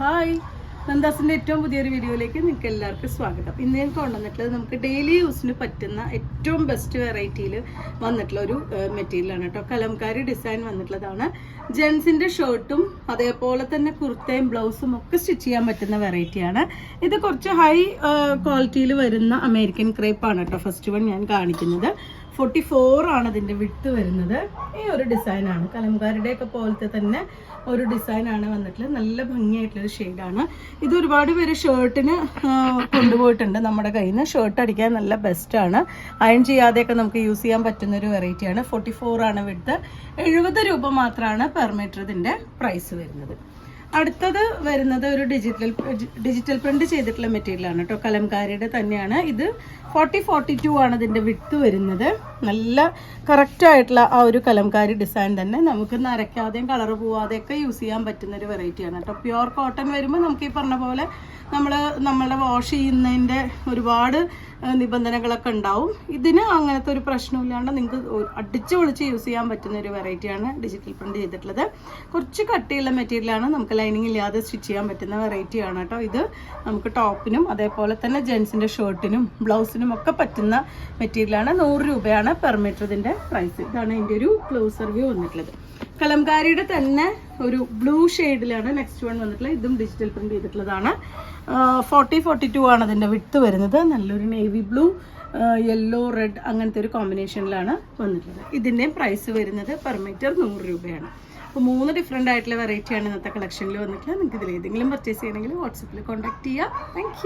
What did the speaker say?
Hi, നന്ദാസിൻ്റെ ഏറ്റവും പുതിയൊരു വീഡിയോയിലേക്ക് നിങ്ങൾക്ക് എല്ലാവർക്കും സ്വാഗതം. ഇന്ന് ഞാൻ കൊണ്ടുവന്നിട്ടുള്ളത് നമുക്ക് ഡെയിലി യൂസിന് പറ്റുന്ന ഏറ്റവും ബെസ്റ്റ് വെറൈറ്റിയിൽ വന്നിട്ടുള്ള ഒരു മെറ്റീരിയലാണ് കേട്ടോ. കലംകാരി ഡിസൈൻ വന്നിട്ടുള്ളതാണ്. ജെൻസിൻ്റെ ഷർട്ടും അതേപോലെ തന്നെ കുർത്തയും ബ്ലൗസും ഒക്കെ സ്റ്റിച്ച് ചെയ്യാൻ പറ്റുന്ന വെറൈറ്റിയാണ്. ഇത് കുറച്ച് ഹൈ ക്വാളിറ്റിയിൽ വരുന്ന അമേരിക്കൻ ക്രേപ്പാണ് കേട്ടോ. ഫസ്റ്റ് വൺ ഞാൻ കാണിക്കുന്നത് 44 ആണ് ഇതിൻ്റെ വിഡ്ത്ത് വരുന്നത്. ഈ ഒരു ഡിസൈനാണ് കലംകാരിയുടെയൊക്കെ പോലത്തെ തന്നെ ഒരു ഡിസൈനാണ് വന്നിട്ടുള്ളത്. നല്ല ഭംഗിയായിട്ടുള്ളൊരു ഷെയ്ഡാണ് ഇത്. ഒരുപാട് പേര് ഷർട്ടിന് കൊണ്ടുപോയിട്ടുണ്ട് നമ്മുടെ കയ്യിൽ നിന്ന്. ഷർട്ട് അടിക്കാൻ നല്ല ബെസ്റ്റാണ്. അയൺ ചെയ്യാതെയൊക്കെ നമുക്ക് യൂസ് ചെയ്യാൻ പറ്റുന്ന ഒരു വെറൈറ്റിയാണ്. 44 ആണ് വിഡ്ത്ത്. 70 രൂപ മാത്രമാണ് പെർ മീറ്റർ ഇതിൻ്റെ പ്രൈസ് വരുന്നത്. അടുത്തത് വരുന്നത് ഒരു ഡിജിറ്റൽ പ്രിന്റ് ചെയ്തിട്ടുള്ള മെറ്റീരിയലാണ് കേട്ടോ. കലംകാരിയുടെ തന്നെയാണ് ഇത്. 42 ആണ് ഇതിൻ്റെ വിഡ്ത്ത് വരുന്നത്. നല്ല കറക്റ്റായിട്ടുള്ള ആ ഒരു കലംകാരി ഡിസൈൻ തന്നെ. നമുക്ക് നരയ്ക്കാതെയും കളർ പോവാതെയൊക്കെ യൂസ് ചെയ്യാൻ പറ്റുന്ന ഒരു വെറൈറ്റിയാണ് കേട്ടോ. പ്യുവർ കോട്ടൺ വരുമ്പോൾ നമുക്ക് ഈ പറഞ്ഞ പോലെ നമ്മളുടെ വാഷ് ചെയ്യുന്നതിൻ്റെ ഒരുപാട് നിബന്ധനകളൊക്കെ ഉണ്ടാവും. ഇതിന് അങ്ങനത്തെ ഒരു പ്രശ്നമില്ലാണ്ട് നിങ്ങൾക്ക് അടിച്ചു പൊളിച്ച് യൂസ് ചെയ്യാൻ പറ്റുന്ന ഒരു വെറൈറ്റിയാണ് ഡിജിറ്റൽ പ്രിന്റ് ചെയ്തിട്ടുള്ളത്. കുറച്ച് കട്ടിയുള്ള മെറ്റീരിയലാണ്. നമുക്ക് ലൈനിങ് ഇല്ലാതെ സ്റ്റിച്ച് ചെയ്യാൻ പറ്റുന്ന വെറൈറ്റിയാണ് കേട്ടോ. ഇത് നമുക്ക് ടോപ്പിനും അതേപോലെ തന്നെ ജെൻസിൻ്റെ ഷർട്ടിനും ബ്ലൗസിനും ഒക്കെ പറ്റുന്ന മെറ്റീരിയലാണ്. 100 രൂപയാണ് പെർ മീറ്റർ ഇതിൻ്റെ പ്രൈസ്. ഇതാണ് ഇതിൻ്റെ ഒരു ക്ലോസർ വ്യൂ വന്നിട്ടുള്ളത്. കലംകാരിയുടെ തന്നെ ഒരു ബ്ലൂ ഷെയ്ഡിലാണ് നെക്സ്റ്റ് വൺ വന്നിട്ടുള്ളത്. ഇതും ഡിജിറ്റൽ പ്രിന്റ് ചെയ്തിട്ടുള്ളതാണ്. 42 ആണ് അതിൻ്റെ വിഡ്ത്ത് വരുന്നത്. നല്ലൊരു നേവി ബ്ലൂ, യെല്ലോ, റെഡ് അങ്ങനത്തെ ഒരു കോമ്പിനേഷനിലാണ് വന്നിട്ടുള്ളത്. ഇതിൻ്റെയും പ്രൈസ് വരുന്നത് പെർ മീറ്റർ 100 രൂപയാണ്. അപ്പോൾ 3 ഡിഫറെൻ്റ് ആയിട്ടുള്ള വെറൈറ്റിയാണ് ഇന്നത്തെ കളക്ഷനിൽ വന്നിട്ടുള്ളത്. നിങ്ങൾക്ക് ഇതിൽ ഏതെങ്കിലും പർച്ചേസ് ചെയ്യണമെങ്കിൽ വാട്സപ്പിൽ കോൺടാക്ട് ചെയ്യുക. താങ്ക്